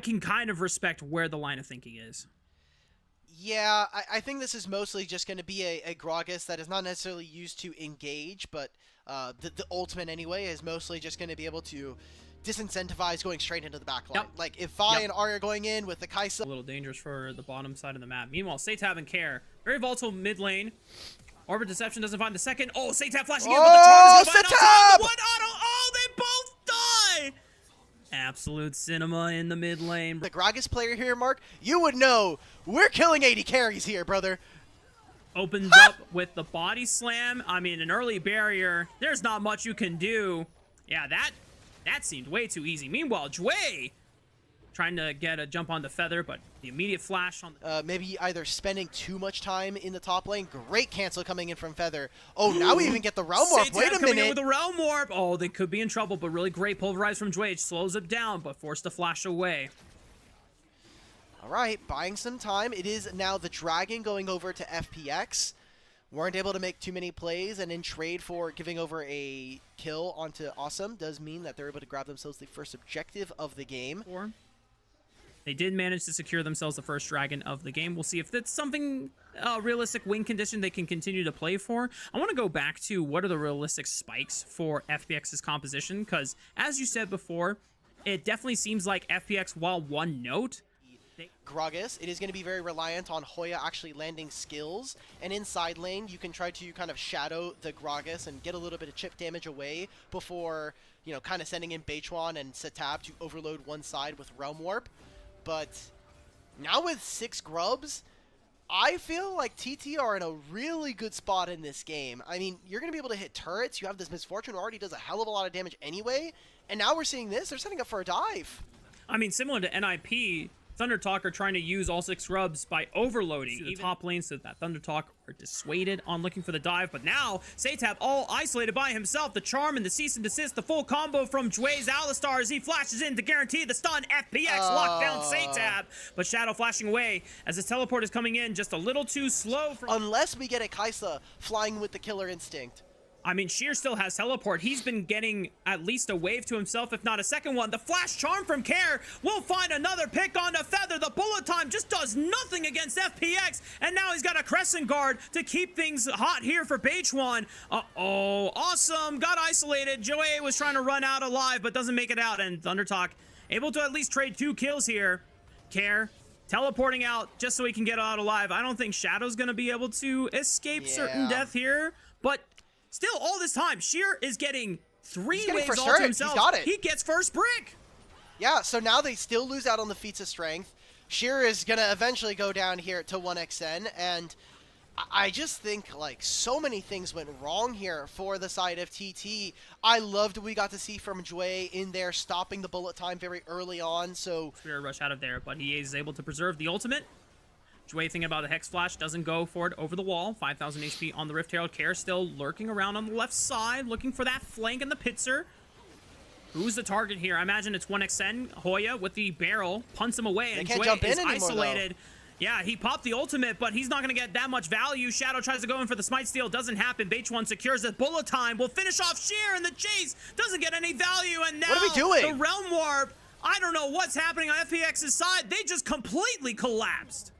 I can kind of respect where the line of thinking is. Yeah, I think this is mostly just going to be a Gragas that is not necessarily used to engage, but the ultimate anyway is mostly just going to be able to disincentivize going straight into the back line. Yep. Like, if Vi and Arya are going in with the Kai'Sa... A little dangerous for the bottom side of the map. Meanwhile, Satab and Care, very volatile mid lane. Orbit Deception doesn't find the second. Oh, Satab flashing in, but the Charm is going to find outside the one auto. Oh, they both die! Absolute cinema in the mid lane. The Gragas player here, Mark, you would know we're killing 80 carries here, brother. Opens up with the body slam. I mean, an early barrier. There's not much you can do. Yeah, that seemed way too easy. Meanwhile, Jway trying to get a jump on the Feather, but the immediate flash on the... maybe either spending too much time in the top lane. Great cancel coming in from Feather. Oh, now we even get the Realm Warp. Wait a coming in minute. with the Realm Warp. Oh, they could be in trouble, but really great pulverize from Jway. Slows it down, but forced to flash away. All right, buying some time. It is now the Dragon going over to FPX. Weren't able to make too many plays, and in trade for giving over a kill onto Awesome does mean that they're able to grab themselves the first objective of the game. They did manage to secure themselves the first Dragon of the game. We'll see if that's something, realistic win condition they can continue to play for. I want to go back to what are the realistic spikes for FPX's composition, because as you said before, it definitely seems like FPX, while one note, Gragas, it is going to be very reliant on Hoya actually landing skills, and inside lane you can try to kind of shadow the Gragas and get a little bit of chip damage away before, you know, kind of sending in Beichuan and Satab to overload one side with Realm Warp. But now with 6 grubs, I feel like TT are in a really good spot in this game. I mean, you're going to be able to hit turrets. You have this Misfortune who already does a hell of a lot of damage anyway, and now we're seeing this. They're setting up for a dive. I mean, similar to NIP, ThunderTalk are trying to use all 6 grubs by overloading the top lane so that ThunderTalk are dissuaded on looking for the dive. But now, Satab all isolated by himself. The charm and the cease and desist, the full combo from Jway's Alistar as he flashes in to guarantee the stun. FPX locked down Satab, but Shadow flashing away as his teleport is coming in just a little too slow. Unless we get a Kai'Sa flying with the Killer Instinct. I mean, Sheer still has teleport. He's been getting at least a wave to himself, if not a second one. The flash charm from Care will find another pick on the Feather. The bullet time just does nothing against FPX. And now he's got a Crescent Guard to keep things hot here for Beichuan. Uh-oh. Awesome. Got isolated. Joey was trying to run out alive, but doesn't make it out. And ThunderTalk able to at least trade 2 kills here. Care teleporting out just so he can get out alive. I don't think Shadow's going to be able to escape certain death here, but... still, all this time, Sheer is getting 3 waves all to himself. He's got it. He gets first brick. Yeah, so now they still lose out on the feats of strength. Sheer is going to eventually go down here to 1xN, and I just think, like, so many things went wrong here for the side of TT. I loved what we got to see from Jway in there, stopping the bullet time very early on, so... Spirit rush out of there, but he is able to preserve the ultimate. Jway thinking about the Hex Flash, doesn't go for it over the wall. 5,000 HP on the Rift Herald. Care still lurking around on the left side, looking for that flank and the Pitzer. Who's the target here? I imagine it's 1xN. Hoya with the barrel, punts him away, and Jway is isolated. Yeah, he popped the ultimate, but he's not going to get that much value. Shadow tries to go in for the Smite Steal. Doesn't happen. Beichuan secures it. Bullet time will finish off Sheer, and the chase doesn't get any value. And now what are we doing? The Realm Warp. I don't know what's happening on FPX's side. They just completely collapsed.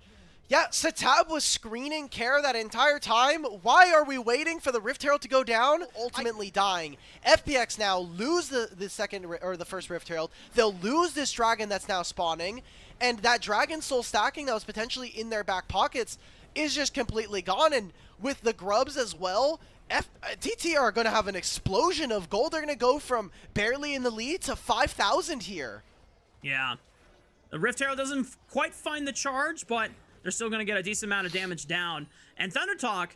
Yeah, Satab was screening Care that entire time. Why are we waiting for the Rift Herald to go down? Ultimately dying. FPX now lose the second or the first Rift Herald. They'll lose this Dragon that's now spawning, and that Dragon Soul stacking that was potentially in their back pockets is just completely gone. And with the grubs as well, TT are going to have an explosion of gold. They're going to go from barely in the lead to 5,000 here. Yeah, the Rift Herald doesn't quite find the charge, but they're still going to get a decent amount of damage down. And ThunderTalk,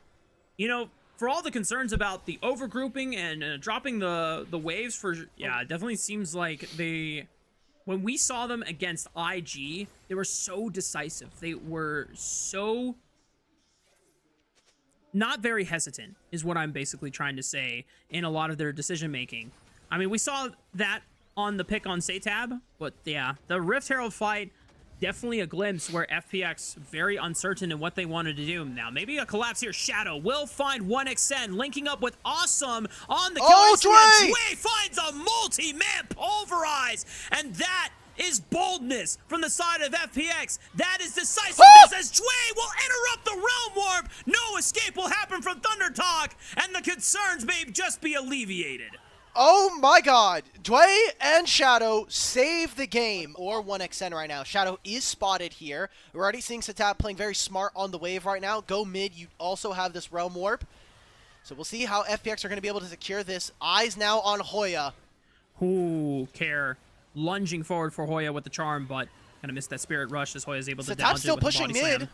you know, for all the concerns about the overgrouping and dropping the waves for... yeah, it definitely seems like they... when we saw them against IG, they were so decisive. They were so... not very hesitant, is what I'm basically trying to say, in a lot of their decision-making. I mean, we saw that on the pick on Satab, but yeah, the Rift Herald fight... definitely a glimpse where FPX very uncertain in what they wanted to do. Now, maybe a collapse here. Shadow will find 1xN, linking up with Awesome on the kill. Jway! Jway finds a multi-man pulverize, and that is boldness from the side of FPX. That is decisiveness as Jway will interrupt the Realm Warp. No escape will happen from ThunderTalk, and the concerns may just be alleviated. Oh my god, Dway and Shadow save the game, or 1xN right now. Shadow is spotted here. We're already seeing Satab playing very smart on the wave right now. Go mid, you also have this Realm Warp. So we'll see how FPX are going to be able to secure this. Eyes now on Hoya. Ooh, Care lunging forward for Hoya with the charm, but kind of missed that Spirit Rush as Hoya is able to dodge it still with the pushing body mid. slam.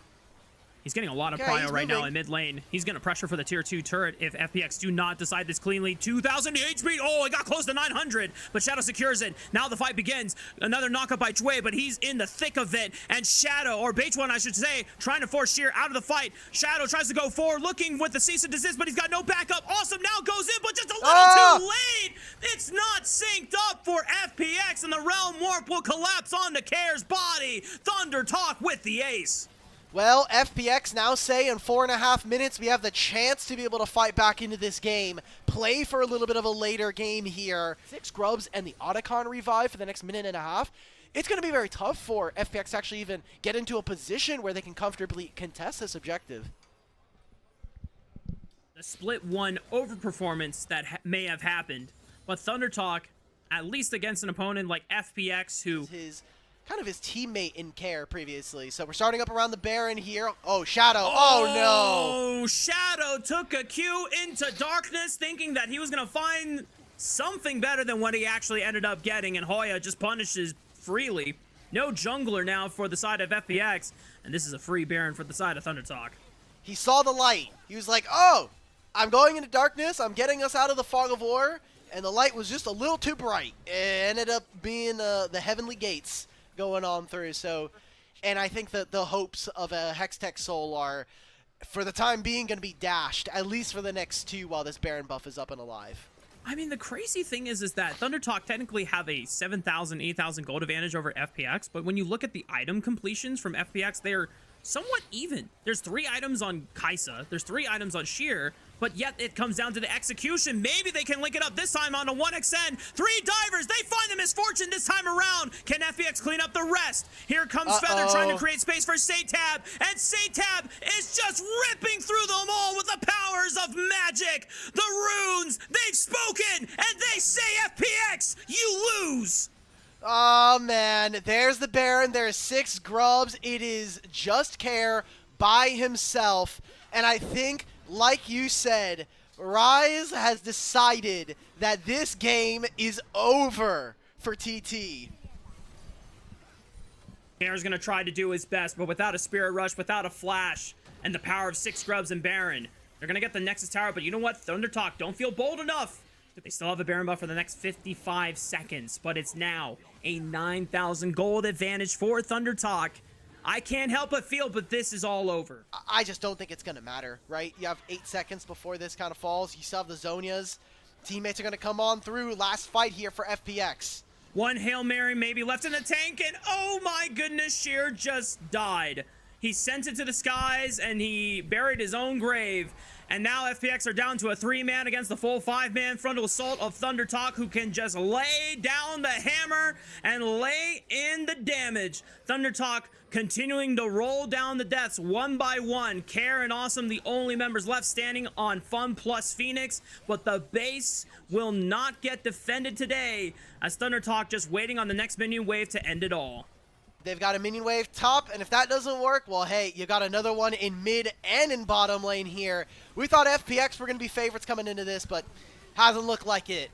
He's getting a lot of Okay, prio he's right now moving. in mid lane. He's going to pressure for the tier 2 turret if FPX do not decide this cleanly. 2,000 HP. Oh, it got close to 900, but Shadow secures it. Now the fight begins. Another knockup by Jway, but he's in the thick of it. And Shadow, or Beach1 I should say, trying to force Sheer out of the fight. Shadow tries to go forward, looking with the cease and desist, but he's got no backup. Awesome now goes in, but just a little too late. It's not synced up for FPX, and the Realm Warp will collapse onto Care's body. ThunderTalk with the ace. Well, FPX now say in 4.5 minutes we have the chance to be able to fight back into this game, play for a little bit of a later game here. 6 Grubs and the Otacon revive for the next minute and a half. It's going to be very tough for FPX to actually even get into a position where they can comfortably contest this objective. The split 1 overperformance that may have happened, but ThunderTalk, at least against an opponent like FPX, who Kind of his teammate in Care previously. So we're starting up around the Baron here. Oh, Shadow. Oh, no. Shadow took a cue into darkness, thinking that he was going to find something better than what he actually ended up getting, and Hoya just punishes freely. No jungler now for the side of FPX, and this is a free Baron for the side of ThunderTalk. He saw the light. He was like, oh, I'm going into darkness. I'm getting us out of the fog of war. And the light was just a little too bright. It ended up being the heavenly gates going on through. So, and I think that the hopes of a Hextech Soul are, for the time being, going to be dashed, at least for the next 2 while this Baron buff is up and alive. I mean, the crazy thing is that ThunderTalk technically have a 7,000, 8,000 gold advantage over FPX, but when you look at the item completions from FPX, they're somewhat even. There's 3 items on Kaisa, there's 3 items on Sheer, but yet it comes down to the execution. Maybe they can link it up this time on a 1xN. 3 divers, they find the misfortune this time around. Can FPX clean up the rest? Here comes Feather trying to create space for Satab, and Satab is just ripping through them all with the powers of magic. The runes, they've spoken, and they say FPX, you lose. Oh, man. There's the Baron. There's 6 Grubs. It is just Care by himself. And I think, like you said, Rise has decided that this game is over for TT. Care's going to try to do his best, but without a Spirit Rush, without a Flash, and the power of 6 Grubs and Baron, they're going to get the Nexus Tower. But you know what? ThunderTalk don't feel bold enough. They still have a Baron buff for the next 55 seconds, but it's now a 9,000 gold advantage for ThunderTalk. I can't help but feel, but this is all over. I just don't think it's going to matter, right? You have 8 seconds before this kind of falls. You still have the Zonias. Teammates are going to come on through. Last fight here for FPX. One Hail Mary maybe left in the tank, and oh my goodness, Sheer just died. He sent it to the skies, and he buried his own grave. And now FPX are down to a 3-man against the full 5-man frontal assault of ThunderTalk, who can just lay down the hammer and lay in the damage. ThunderTalk continuing to roll down the deaths one by one. Care and Awesome, the only members left standing on FunPlus Phoenix, but the base will not get defended today, as ThunderTalk just waiting on the next minion wave to end it all. They've got a minion wave top, and if that doesn't work, well, hey, you got another one in mid and in bottom lane here. We thought FPX were going to be favorites coming into this, but hasn't looked like it.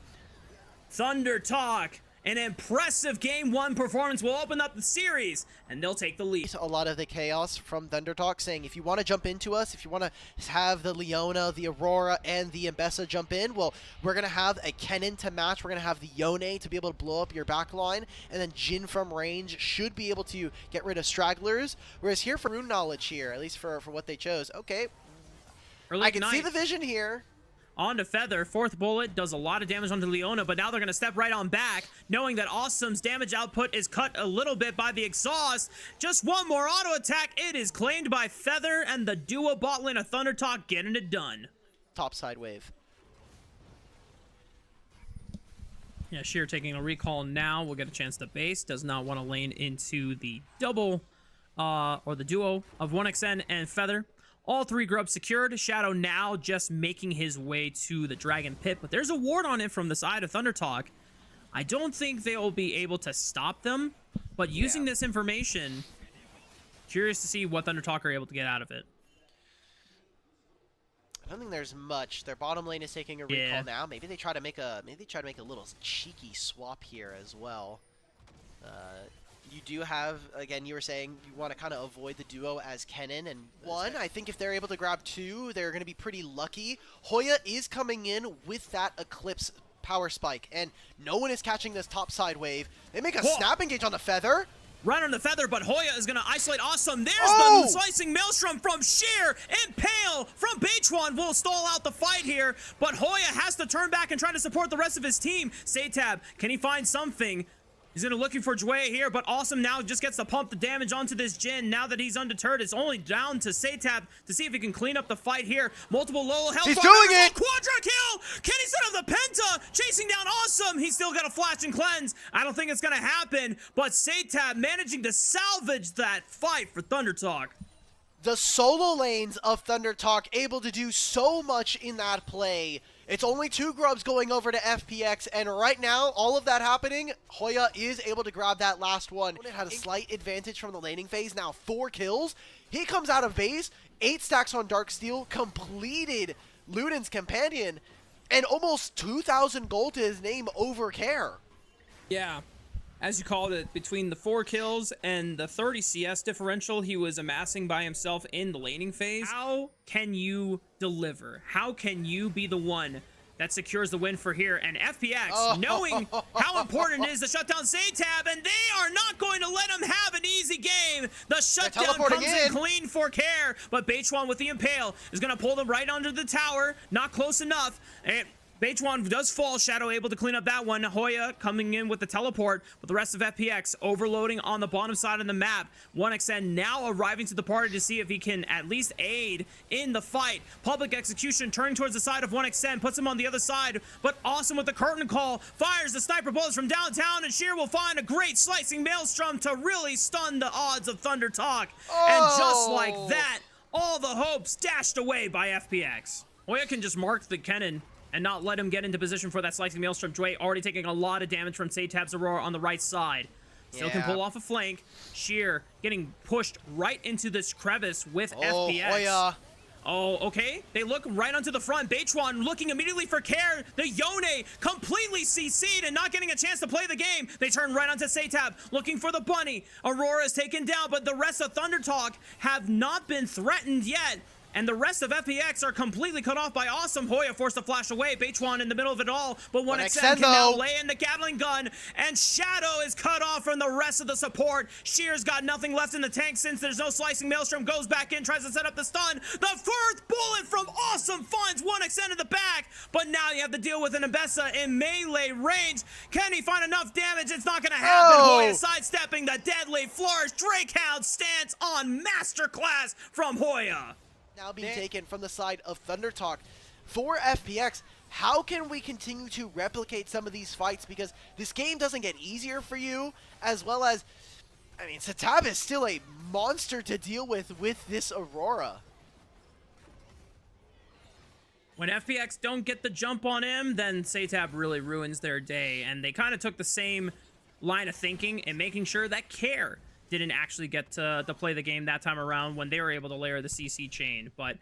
ThunderTalk, an impressive Game 1 performance will open up the series, and they'll take the lead. A lot of the chaos from ThunderTalk saying, if you want to jump into us, if you want to have the Leona, the Aurora, and the Ambessa jump in, well, we're going to have a Kennen to match. We're going to have the Yone to be able to blow up your backline, and then Jhin from range should be able to get rid of stragglers. Whereas here for rune knowledge here, at least for what they chose. Okay, I can see the vision here. On to Feather, 4th bullet, does a lot of damage onto Leona, but now they're going to step right on back, knowing that Awesome's damage output is cut a little bit by the exhaust. Just one more auto attack, it is claimed by Feather, and the duo bot lane of ThunderTalk getting it done. Top side wave. Yeah, Sheer taking a recall now. We'll get a chance to base. Does not want to lane into the double or the duo of 1xN and Feather. All 3 grubs secured. Shadow now just making his way to the Dragon Pit, but there's a ward on it from the side of ThunderTalk. I don't think they will be able to stop them, but using this information, curious to see what ThunderTalk are able to get out of it. I don't think there's much. Their bottom lane is taking a recall now. Maybe they try to make a little cheeky swap here as well. You do have, again, you were saying you want to kind of avoid the duo as Kennen and one. I think if they're able to grab 2, they're going to be pretty lucky. Hoya is coming in with that Eclipse power spike, and no one is catching this top side wave. They make a snap engage on the Feather. Right on the Feather, but Hoya is going to isolate Awesome. There's the slicing Maelstrom from Sheer. Impale from Beichuan will stall out the fight here, but Hoya has to turn back and try to support the rest of his team. Satab, can he find something? He's going to looking for Jway here, but Awesome now just gets to pump the damage onto this Jhin. Now that he's undeterred, it's only down to Satab to see if he can clean up the fight here. Multiple low health. He's doing it! Quadra kill! Can he set up the Penta? Chasing down Awesome. He's still got a flash and cleanse. I don't think it's going to happen, but Satab managing to salvage that fight for ThunderTalk. The solo lanes of ThunderTalk able to do so much in that play. It's only 2 grubs going over to FPX, and right now, all of that happening, Hoya is able to grab that last one. It had a slight advantage from the laning phase, now 4 kills. He comes out of base, 8 stacks on Darksteel, completed Luden's Companion, and almost 2,000 gold to his name over Care. Yeah. As you called it, between the 4 kills and the 30 CS differential he was amassing by himself in the laning phase, how can you deliver? How can you be the one that secures the win for here? And FPX, knowing how important it is to shut down Satab, and they are not going to let him have an easy game. The shutdown comes in clean for Care, but Beichuan with the Impale is going to pull them right under the tower. Not close enough. And Beichuan does fall. Shadow able to clean up that one. Hoya coming in with the teleport, but the rest of FPX overloading on the bottom side of the map. 1xN now arriving to the party to see if he can at least aid in the fight. Public execution turning towards the side of 1xN, puts him on the other side, but Awesome with the curtain call, fires the sniper bullets from downtown, and Sheer will find a great slicing Maelstrom to really stun the odds of ThunderTalk. And just like that, all the hopes dashed away by FPX. Hoya can just mark the Kennen and not let him get into position for that slicing Maelstrom. Jway already taking a lot of damage from Satab's Aurora on the right side. Still can pull off a flank. Sheer getting pushed right into this crevice with FPX. Hoya. Oh, okay. They look right onto the front. Beichuan looking immediately for Care. The Yone completely CC'd and not getting a chance to play the game. They turn right onto Satab, looking for the bunny. Aurora is taken down, but the rest of ThunderTalk have not been threatened yet. And the rest of FPX are completely cut off by Awesome. Hoya forced to flash away. Beichuan in the middle of it all. But 1xN can now lay in the Gatling gun. And Shadow is cut off from the rest of the support. Sheer's got nothing left in the tank since there's no slicing. Maelstrom goes back in, tries to set up the stun. The first bullet from Awesome finds 1xN in the back. But now you have to deal with an Ambessa in melee range. Can he find enough damage? It's not going to happen. Hoya sidestepping the deadly flourish. Drakehound stance on masterclass from Hoya. Now being taken from the side of ThunderTalk. For FPX, how can we continue to replicate some of these fights? Because this game doesn't get easier for you, as well as, I mean, Satab is still a monster to deal with this Aurora. When FPX don't get the jump on him, then Satab really ruins their day. And they kind of took the same line of thinking and making sure that Care didn't actually get to play the game that time around when they were able to layer the CC chain. But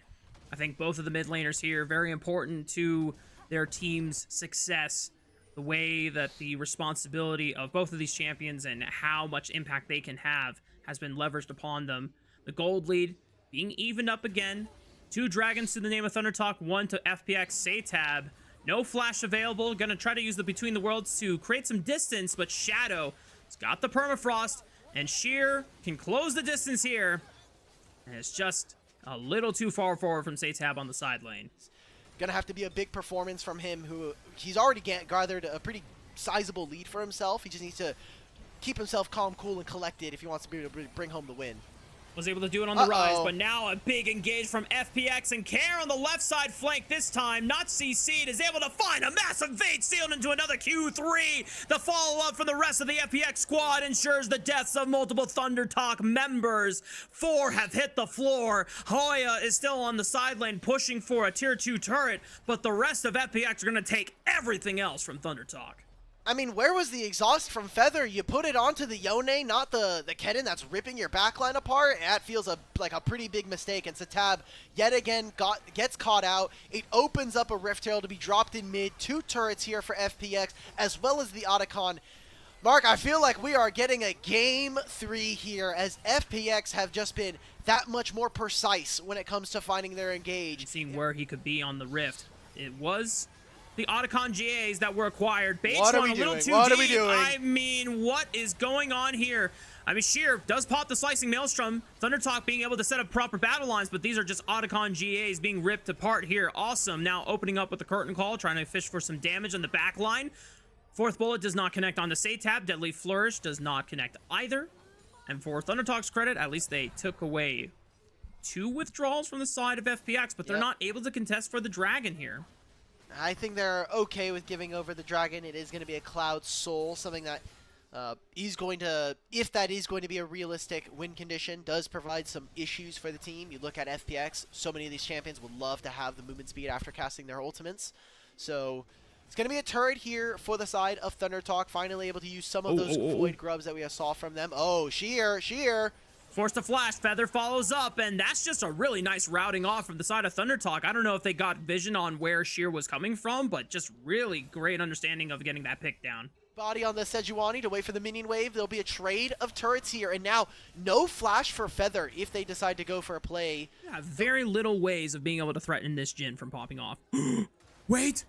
I think both of the mid laners here, very important to their team's success. The way that the responsibility of both of these champions and how much impact they can have has been leveraged upon them. The gold lead being evened up again. 2 dragons to the name of ThunderTalk, 1 to FPX Satab. No flash available. Gonna try to use the Between the Worlds to create some distance, but Shadow has got the permafrost. And Sheer can close the distance here. And it's just a little too far forward from Satab on the side lane. Gonna have to be a big performance from him, who he's already gathered a pretty sizable lead for himself. He just needs to keep himself calm, cool, and collected if he wants to be able to bring home the win. Was able to do it on the rise, but now a big engage from FPX and Care on the left side flank this time. Not CC'd, is able to find a massive bait sealed into another Q3. The follow-up from the rest of the FPX squad ensures the deaths of multiple ThunderTalk members. 4 have hit the floor. Hoya is still on the side lane pushing for a tier 2 turret, but the rest of FPX are going to take everything else from ThunderTalk. I mean, where was the exhaust from Feather? You put it onto the Yone, not the Kennen that's ripping your backline apart. That feels like a pretty big mistake. And Satab, yet again, gets caught out. It opens up a Rift Trail to be dropped in mid. 2 turrets here for FPX, as well as the Otacon. Mark, I feel like we are getting a Game 3 here, as FPX have just been that much more precise when it comes to finding their engage. Seeing where he could be on the Rift. It was the Otacon GAs that were acquired. What are we doing? What are we doing? I mean, what is going on here? I mean, Sheer does pop the Slicing Maelstrom. ThunderTalk being able to set up proper battle lines, but these are just Otacon GAs being ripped apart here. Awesome. Now opening up with the Curtain Call, trying to fish for some damage on the back line. 4th bullet does not connect on the Satab. Deadly Flourish does not connect either. And for ThunderTalk's credit, at least they took away 2 withdrawals from the side of FPX, but they're not able to contest for the Dragon here. I think they're okay with giving over the Dragon. It is going to be a Cloud Soul, something that is going to, if that is going to be a realistic win condition, does provide some issues for the team. You look at FPX, so many of these champions would love to have the movement speed after casting their ultimates. So it's going to be a turret here for the side of ThunderTalk, finally able to use some of those Void Grubs that we saw from them. Oh, Sheer! Forced to flash, Feather follows up, and that's just a really nice routing off from the side of ThunderTalk. I don't know if they got vision on where Sheer was coming from, but just really great understanding of getting that pick down. Body on the Sejuani to wait for the minion wave. There'll be a trade of turrets here, and now no flash for Feather if they decide to go for a play. Yeah, very little ways of being able to threaten this Jhin from popping off. Wait!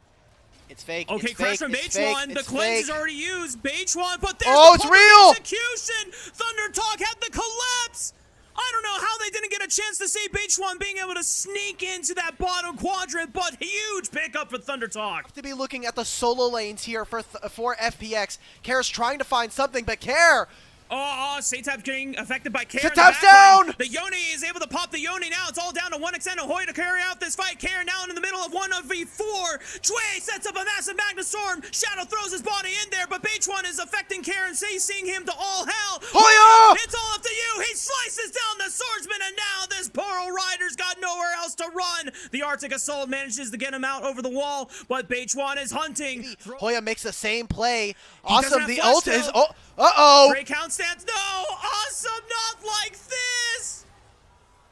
It's fake. Okay, crash from Beichuan. The cleanse is already used. Beichuan, but there's it's real! Execution! ThunderTalk had the collapse! I don't know how they didn't get a chance to see Beichuan being able to sneak into that bottom quadrant, but huge pickup for ThunderTalk. Have to be looking at the solo lanes here for FPX. Care's trying to find something, but Care... Oh, Satab getting affected by Care. Satab's down! The Yone is able to pop the Yone now. It's all down to 1xN and Hoy to carry out this fight. Care now in the middle of 1v4. Jway sets up a massive Magnastorm. Shadow throws his body in there, but Beichuan is affecting Care and seeing him to all hell. Hoya! It's all up to you. He slices down the swordsman, and now this poor rider's got nowhere else to run. The Arctic Assault manages to get him out over the wall, but Beichuan is hunting. Hoya makes the same play. Awesome. The ult is... Great count stance. No! Awesome! Not like this!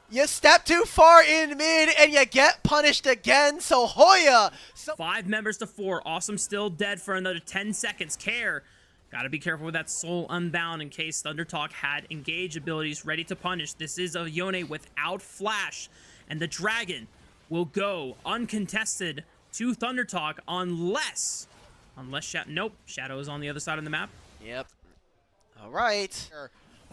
You step too far in mid and you get punished again, so Hoya... 5 members to 4. Awesome still dead for another 10 seconds. Care. Gotta be careful with that Soul Unbound in case ThunderTalk had engage abilities ready to punish. This is a Yone without flash, and the Dragon will go uncontested to ThunderTalk unless nope, Shadow is on the other side of the map. Yep. All right.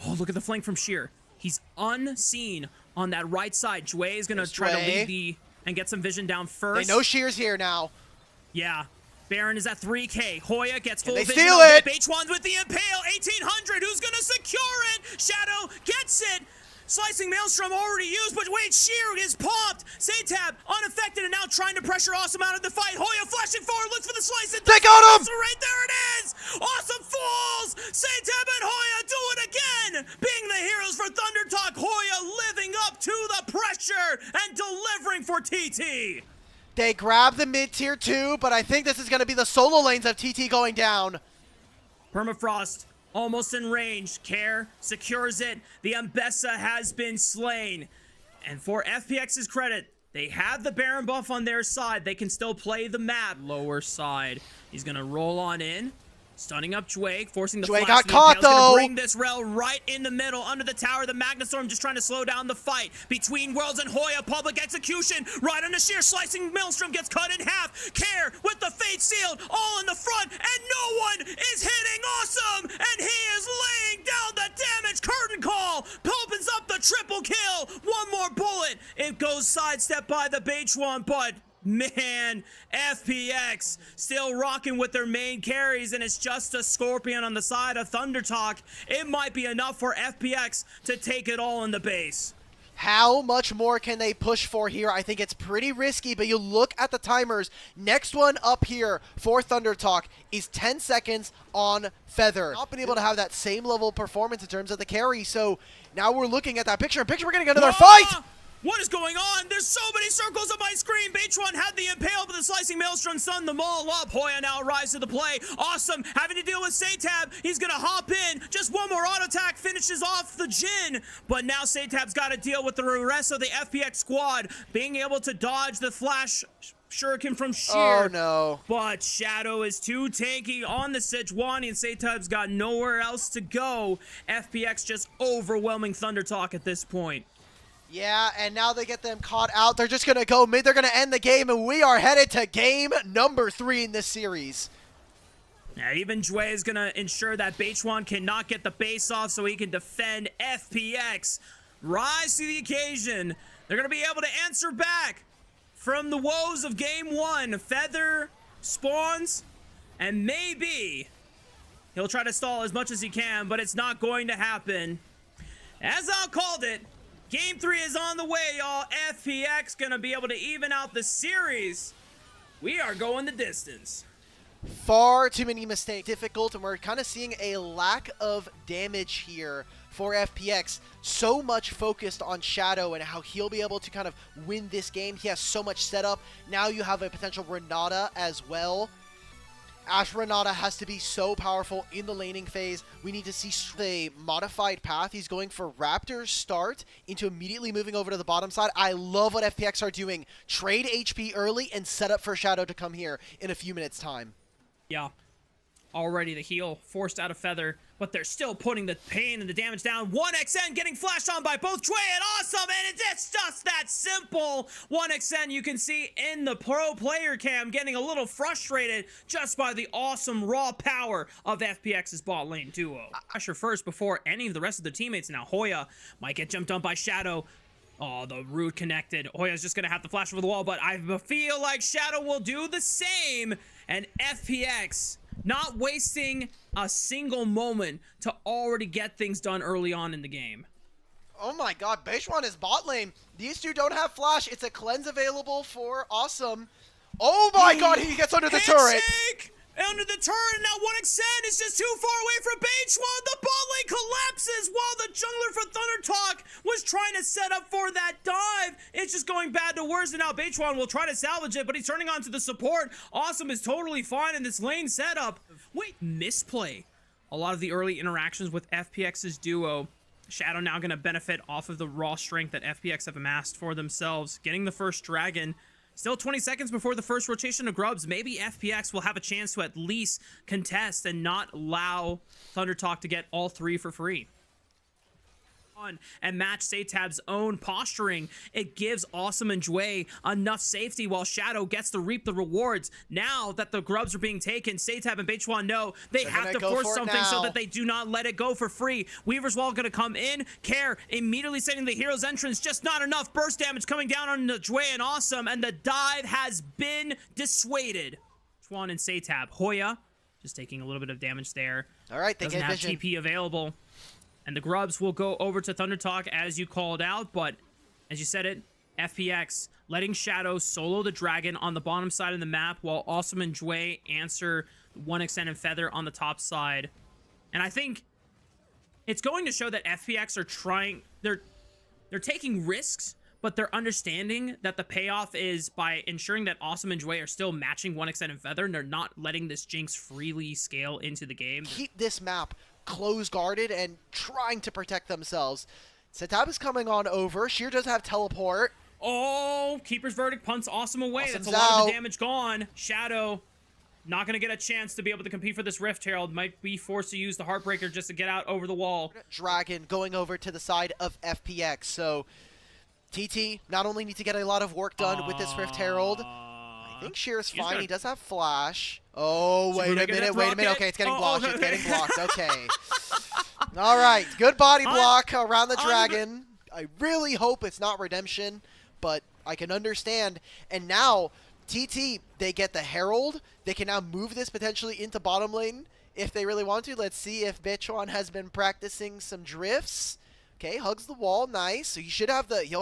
Oh, look at the flank from Sheer. He's unseen on that right side. Jway is going to try to lead the and get some vision down first. They know Sheer's here now. Yeah. Baron is at 3K. Hoya gets full vision. They steal it. Beichuan's with the Impale. 1800. Who's going to secure it? Shadow gets it. Slicing Maelstrom already used, but wait, Sheer is popped. Satab unaffected and now trying to pressure Awesome out of the fight. Hoya flashing forward, looks for the slice. They got him! So right there it is! Awesome falls! Satab and Hoya do it again! Being the heroes for ThunderTalk, Hoya living up to the pressure and delivering for TT. They grab the mid-tier 2, but I think this is going to be the solo lanes of TT going down. Permafrost almost in range. Care secures it. The Ambessa has been slain. And for FPX's credit, they have the Baron buff on their side. They can still play the map. Lower side. He's going to roll on in. Stunning up Jway, forcing the flash. Got caught, though. Bring this rail right in the middle, under the tower. The Magnastorm just trying to slow down the fight. Between Worlds and Hoya, public execution. Right on the Sheer, slicing Maelstrom gets cut in half. Care with the Fate sealed, all in the front, and no one is hitting Awesome. And he is laying down the damage. Curtain Call opens up the triple kill. One more bullet. It goes sidestep by the Beichuan, but Man, FPX still rocking with their main carries, and it's just a Scorpion on the side of ThunderTalk. It might be enough for FPX to take it all in the base. How much more can they push for here? I think it's pretty risky, but you look at the timers. Next one up here for ThunderTalk is 10 seconds on Feather. Not been able to have that same level of performance in terms of the carry, so now we're looking at that picture. We're going to get another fight! What is going on? There's so many circles on my screen. Beachone had the impale, but the slicing maelstrom stunned them all up. Hoya now arrives to the play. Awesome. Having to deal with Satab. He's going to hop in. Just one more auto attack finishes off the Jhin. But now Satab's got to deal with the rest of the FPX squad. Being able to dodge the flash shuriken from Sheer. Oh, no. But Shadow is too tanky on the Sejuani, and Satab's got nowhere else to go. FPX just overwhelming ThunderTalk at this point. Yeah, and now they get them caught out. They're just going to go mid. They're going to end the game, and we are headed to game number 3 in this series. Yeah, even Jue is going to ensure that Beachone cannot get the base off so he can defend FPX. Rise to the occasion. They're going to be able to answer back from the woes of game 1. Feather spawns, and maybe he'll try to stall as much as he can, but it's not going to happen. As I called it, Game 3 is on the way, y'all. FPX gonna be able to even out the series. We are going the distance. Far too many mistakes. Difficult, and we're kind of seeing a lack of damage here for FPX. So much focused on Shadow and how he'll be able to kind of win this game. He has so much setup. Now you have a potential Renata as well. Ash Renata has to be so powerful in the laning phase. We need to see the modified path. He's going for Raptor's start into immediately moving over to the bottom side. I love what FPX are doing. Trade HP early and set up for Shadow to come here in a few minutes' time. Yeah. Already the heal forced out of Feather, but they're still putting the pain and the damage down. 1xN getting flashed on by both Jue and Awesome, and it's just that simple. 1xN you can see in the pro player cam getting a little frustrated just by the awesome raw power of FPX's bot lane duo. Pressure first before any of the rest of the teammates. Now Hoya might get jumped on by Shadow. Oh, the root connected. Hoya's just going to have to flash over the wall, but I feel like Shadow will do the same, and FPX not wasting a single moment to already get things done early on in the game. Oh my god, Beishwan is bot lane. These two don't have flash. It's a cleanse available for Awesome. Oh my god, he gets under the turret. Under the turret, now 1xN is just too far away from Beachone. The bot lane collapses while the jungler for ThunderTalk was trying to set up for that dive. It's just going bad to worse, and now Beachone will try to salvage it, but he's turning on to the support. Awesome is totally fine in this lane setup. Wait, misplay. A lot of the early interactions with FPX's duo. Shadow now going to benefit off of the raw strength that FPX have amassed for themselves. Getting the first dragon. Still 20 seconds before the first rotation of grubs. Maybe FPX will have a chance to at least contest and not allow ThunderTalk to get all 3 for free. And match Satab's own posturing. It gives Awesome and Jue enough safety while Shadow gets to reap the rewards. Now that the grubs are being taken, Satab and Beachone know they have to force something so that they do not let it go for free. Weaver's Wall going to come in. Care immediately setting the hero's entrance. Just not enough burst damage coming down on the Jue and Awesome, and the dive has been dissuaded. Beachone and Satab. Hoya just taking a little bit of damage there. All right, they doesn't have TP available. And the grubs will go over to ThunderTalk as you called out, but as you said it, FPX letting Shadow solo the dragon on the bottom side of the map while Awesome and Jue answer 1xN and Feather on the top side. And I think it's going to show that FPX are trying, they're taking risks, but they're understanding that the payoff is by ensuring that Awesome and Jue are still matching 1xN and Feather, and they're not letting this Jinx freely scale into the game. Keep this map close guarded and trying to protect themselves. Satab is coming on over. Sheer does have teleport. Oh, Keeper's Verdict punts Awesome away. Awesome's That's a lot out. of the damage gone. Shadow not going to get a chance to be able to compete for this Rift Herald. Might be forced to use the Heartbreaker just to get out over the wall. Dragon going over to the side of FPX. So TT not only need to get a lot of work done with this Rift Herald. I think Sheer's fine. He does have flash. Oh, wait a minute. Okay, it's getting blocked. It's getting blocked. Okay. All right. Good body block around the dragon. I really hope it's not redemption, but I can understand. And now TT, they get the Herald. They can now move this potentially into bottom lane if they really want to. Let's see if Bitchuan has been practicing some drifts. Okay, hugs the wall. Nice. So he'll have the angle.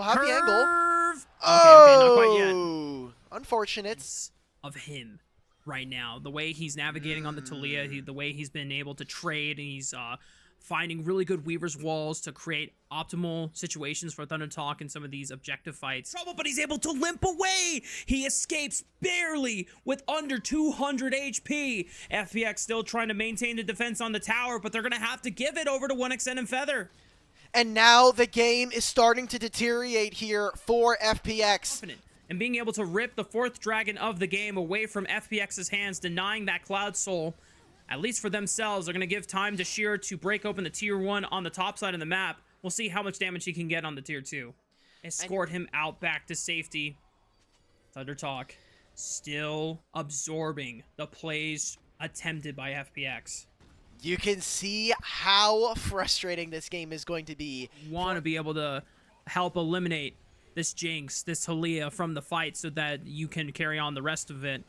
Okay, not quite yet. Unfortunate. Of him right now, the way he's navigating on the Talia, the way he's been able to trade, and he's finding really good Weaver's walls to create optimal situations for ThunderTalk in some of these objective fights. Trouble, but he's able to limp away. He escapes barely with under 200 HP. FPX still trying to maintain the defense on the tower, but they're going to have to give it over to 1xN and Feather. And now the game is starting to deteriorate here for FPX. And being able to rip the 4th dragon of the game away from FPX's hands, denying that Cloud Soul, at least for themselves, they're going to give time to Sheer to break open the tier 1 on the top side of the map. We'll see how much damage he can get on the tier 2. Escort him out back to safety. ThunderTalk still absorbing the plays attempted by FPX. You can see how frustrating this game is going to be. Want to be able to help eliminate this Jinx, this Talia from the fight so that you can carry on the rest of it.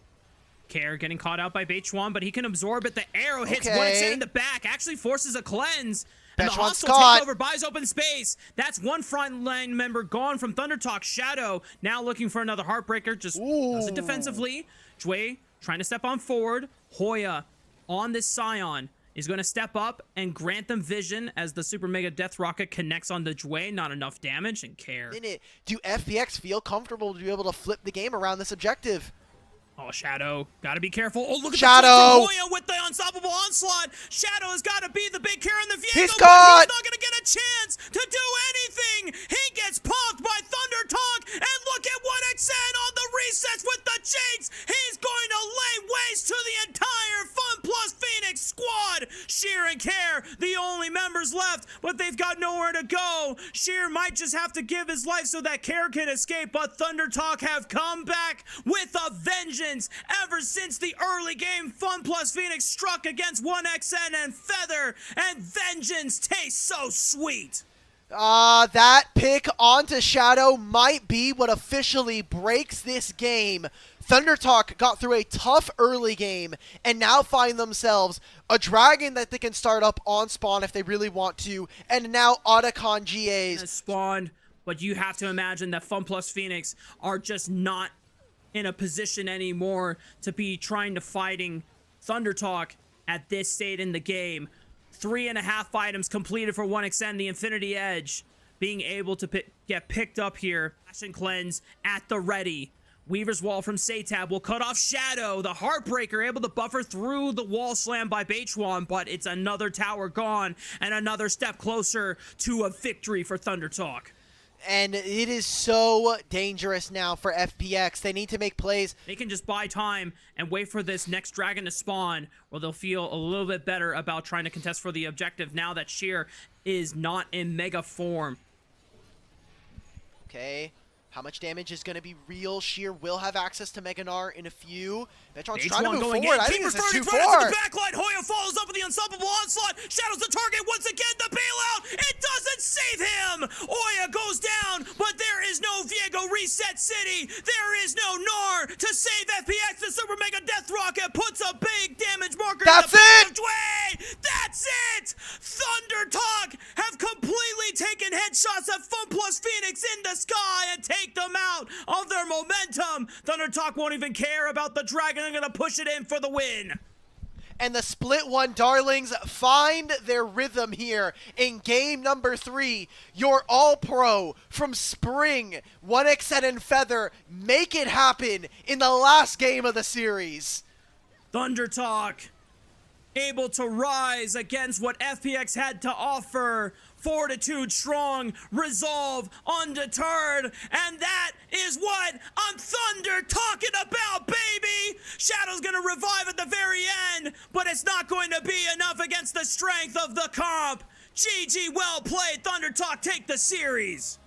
Care getting caught out by Bitchuan, but he can absorb it. The arrow hits 1xN in the back, actually forces a cleanse. And the hostile takeover buys open space. That's one front line member gone from ThunderTalk. Shadow now looking for another Heartbreaker. Just does it defensively. Jway trying to step on forward. Hoya on this Scion is going to step up and grant them vision as the Super Mega Death Rocket connects on the Jway. Not enough damage and Care. Do FPX feel comfortable to be able to flip the game around this objective? Oh, Shadow. Gotta be careful. Oh, look at Shadow. the Hoya with the unstoppable onslaught. Shadow has got to be the big carry in the vehicle. He's caught. He's not going to get a chance to do anything. He gets punked by ThunderTalk. And look at 1xN on the resets with the Jinx. He's going to lay waste to the entire FunPlus Phoenix squad. Sheer and Care, the only members left, but they've got nowhere to go. Sheer might just have to give his life so that Care can escape, but ThunderTalk have come back with a vengeance. Ever since the early game, FunPlus Phoenix struck against 1xN and Feather, and vengeance tastes so sweet. That pick onto Shadow might be what officially breaks this game. ThunderTalk got through a tough early game and now find themselves a dragon that they can start up on spawn if they really want to, and now Otacon GAs. Spawned, but you have to imagine that FunPlus Phoenix are just not in a position anymore to be trying to fighting ThunderTalk at this state in the game. 3.5 items completed for 1xN, the Infinity Edge being able to get picked up here. Flash and Cleanse at the ready. Weaver's Wall from Satab will cut off Shadow. The Heartbreaker able to buffer through the wall slam by Bitchuan, but it's another tower gone and another step closer to a victory for ThunderTalk. And it is so dangerous now for FPX. They need to make plays. They can just buy time and wait for this next dragon to spawn, where they'll feel a little bit better about trying to contest for the objective now that Sheer is not in mega form. Okay. How much damage is going to be real? Sheer will have access to Mega Gnar in a few. Bitchuan's trying to move forward. I think this is too far. The backline. Hoya follows up with the unstoppable onslaught. Shadow's the target once again. The bailout. It doesn't save him. Hoya goes down, but there is no Viego Reset City. There is no Gnar to save FPX. The Super Mega Death Rocket puts a big damage marker. That's it. That's it. ThunderTalk have completely taken headshots at FunPlus Phoenix in the sky and take them out of their momentum. ThunderTalk won't even care about the dragon. They're going to push it in for the win. And the Split One Darlings find their rhythm here in game number 3. Your all-pro from Spring, 1xN and Feather, make it happen in the last game of the series. ThunderTalk able to rise against what FPX had to offer. Fortitude strong, resolve undeterred, and that is what I'm Thunder talking about, baby! Shadow's gonna revive at the very end, but it's not going to be enough against the strength of the comp. GG, well played, ThunderTalk take the series.